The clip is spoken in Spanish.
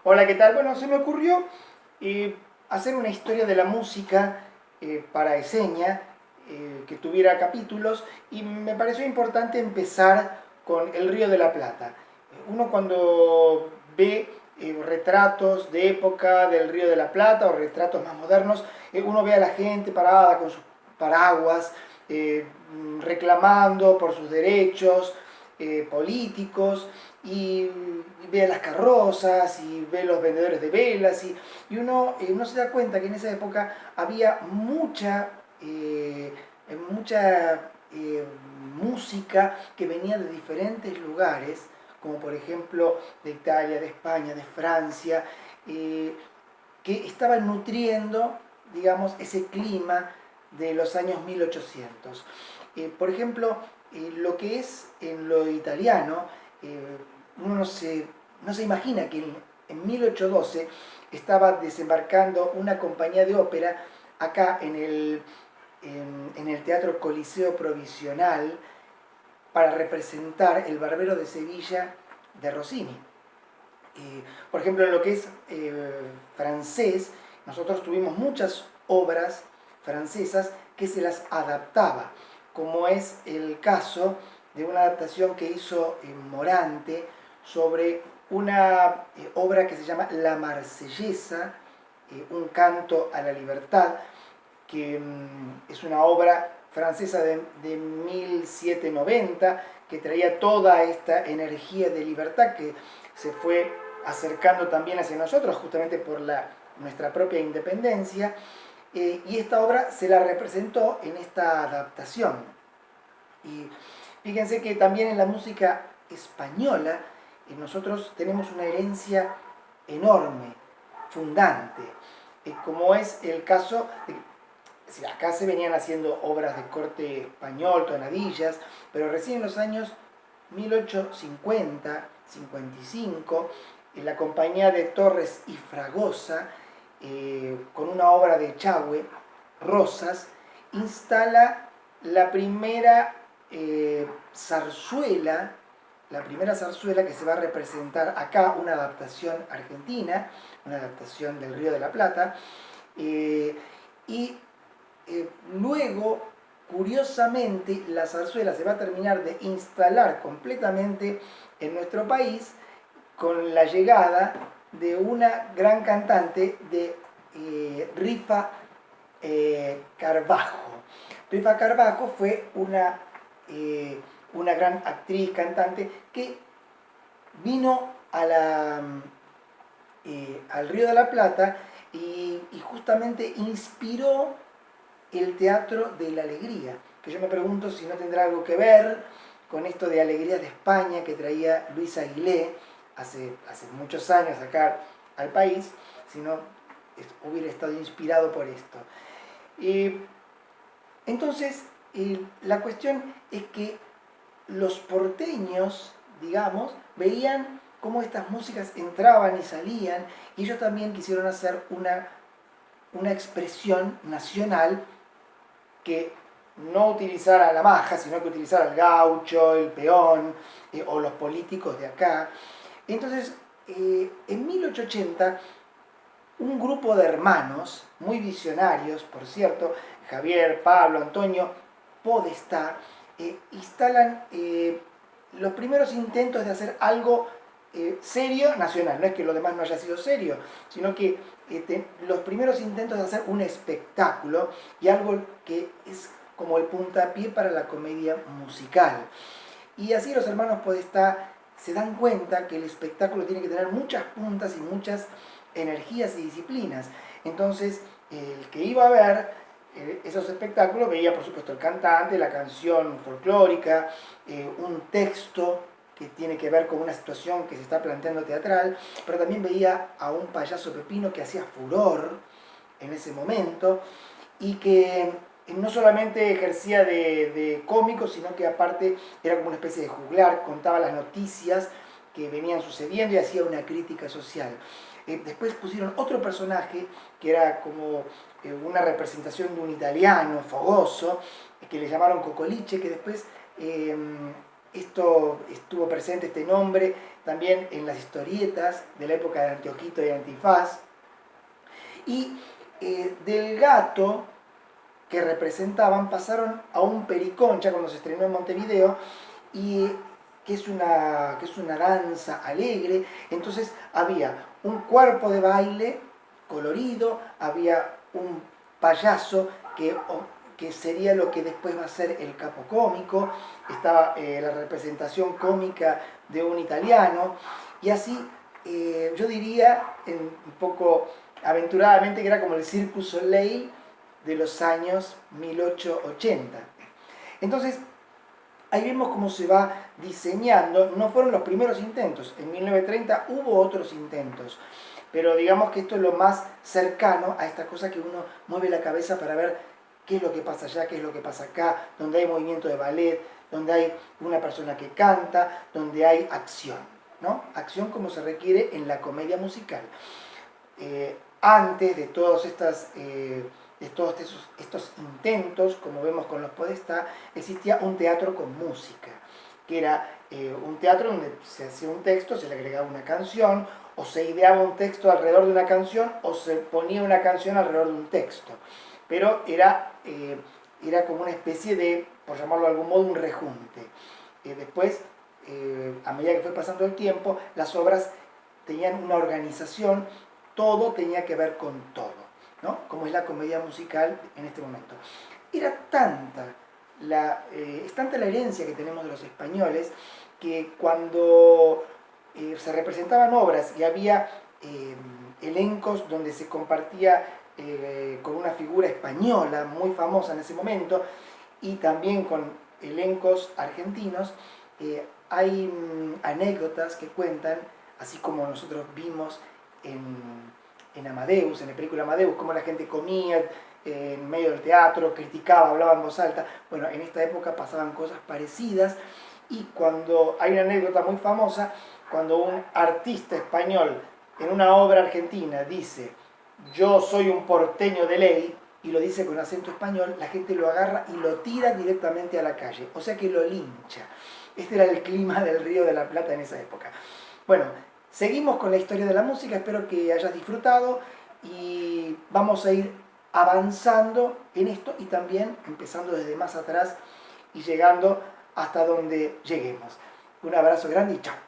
Hola, ¿qué tal? Bueno, se me ocurrió hacer una historia de la música para Eseña que tuviera capítulos y me pareció importante empezar con El Río de la Plata. Uno cuando ve retratos de época del Río de la Plata o retratos más modernos, uno ve a la gente parada con sus paraguas, eh, reclamando por sus derechos políticos y ve las carrozas y ve los vendedores de velas y uno no se da cuenta que en esa época había mucha música que venía de diferentes lugares, como por ejemplo de Italia, de España, de Francia, que estaban nutriendo, digamos, ese clima de los años 1800. Por ejemplo, lo que es en lo italiano, uno no se imagina que en 1812 estaba desembarcando una compañía de ópera acá en el Teatro Coliseo Provisional para representar El Barbero de Sevilla de Rossini. Por ejemplo, en lo que es francés, nosotros tuvimos muchas obras francesas que se las adaptaba, como es el caso de una adaptación que hizo Morante sobre una obra que se llama La Marsellesa, un canto a la libertad, que es una obra francesa de 1790 que traía toda esta energía de libertad que se fue acercando también hacia nosotros justamente por nuestra propia independencia, y esta obra se la representó en esta adaptación. Y fíjense que también en la música española nosotros tenemos una herencia enorme, fundante, como es el caso de, es decir, acá se venían haciendo obras de corte español, tonadillas, pero recién en los años 1850, 55, en la compañía de Torres y Fragosa, con una obra de Echagüe, Rosas, instala la primera zarzuela, que se va a representar acá, una adaptación argentina, una adaptación del Río de la Plata, y luego, curiosamente, la zarzuela se va a terminar de instalar completamente en nuestro país con la llegada de una gran cantante de Rifa Carbajo. Rifa Carbajo fue una gran actriz, cantante, que vino al Río de la Plata y justamente inspiró el Teatro de la Alegría, que yo me pregunto si no tendrá algo que ver con esto de Alegría de España que traía Luis Aguilé hace muchos años acá al país, si no hubiera estado inspirado por esto. Entonces, la cuestión es que los porteños, digamos, veían cómo estas músicas entraban y salían, y ellos también quisieron hacer una expresión nacional que no utilizara la maja, sino que utilizara el gaucho, el peón o los políticos de acá. Entonces, en 1880, un grupo de hermanos, muy visionarios, por cierto, Javier, Pablo, Antonio, Podestá, instalan los primeros intentos de hacer algo serio nacional. No es que lo demás no haya sido serio, sino que los primeros intentos de hacer un espectáculo y algo que es como el puntapié para la comedia musical. Y así los hermanos Podestá se dan cuenta que el espectáculo tiene que tener muchas puntas y muchas energías y disciplinas. Entonces, el que iba a ver esos espectáculos veía, por supuesto, el cantante, la canción folclórica, un texto que tiene que ver con una situación que se está planteando teatral, pero también veía a un payaso pepino que hacía furor en ese momento y que no solamente ejercía de cómico, sino que aparte era como una especie de juglar, contaba las noticias que venían sucediendo y hacía una crítica social. Después pusieron otro personaje que era como una representación de un italiano fogoso, que le llamaron Cocoliche, que después esto estuvo presente, este nombre, también en las historietas de la época de Anteojito y Antifaz. Y del gato que representaban pasaron a un periconcha cuando se estrenó en Montevideo, y que es una danza alegre. Entonces había un cuerpo de baile colorido, había un payaso que sería lo que después va a ser el capo cómico, estaba la representación cómica de un italiano, y así yo diría un poco aventuradamente que era como el Circus Soleil de los años 1880. Entonces, ahí vemos cómo se va diseñando. No fueron los primeros intentos, en 1930 hubo otros intentos, pero digamos que esto es lo más cercano a esta cosa que uno mueve la cabeza para ver qué es lo que pasa allá, qué es lo que pasa acá, donde hay movimiento de ballet, donde hay una persona que canta, donde hay acción, ¿no? Acción como se requiere en la comedia musical. Antes de todos estos intentos, como vemos con los Podestá, existía un teatro con música, que era un teatro donde se hacía un texto, se le agregaba una canción, o se ideaba un texto alrededor de una canción, o se ponía una canción alrededor de un texto. Pero era como una especie de, por llamarlo de algún modo, un rejunte. Después, a medida que fue pasando el tiempo, las obras tenían una organización, todo tenía que ver con todo, ¿no? Como es la comedia musical en este momento. Era es tanta la herencia que tenemos de los españoles, que cuando se representaban obras y había elencos donde se compartía con una figura española muy famosa en ese momento, y también con elencos argentinos, hay anécdotas que cuentan, así como nosotros vimos en Amadeus, en la película Amadeus, cómo la gente comía en medio del teatro, criticaba, hablaba en voz alta. Bueno, en esta época pasaban cosas parecidas, y cuando hay una anécdota muy famosa, cuando un artista español en una obra argentina dice yo soy un porteño de ley, y lo dice con acento español, la gente lo agarra y lo tira directamente a la calle, o sea que lo lincha. Este era el clima del Río de la Plata en esa época. Bueno, seguimos con la historia de la música, espero que hayas disfrutado, y vamos a ir avanzando en esto y también empezando desde más atrás y llegando hasta donde lleguemos. Un abrazo grande y chao.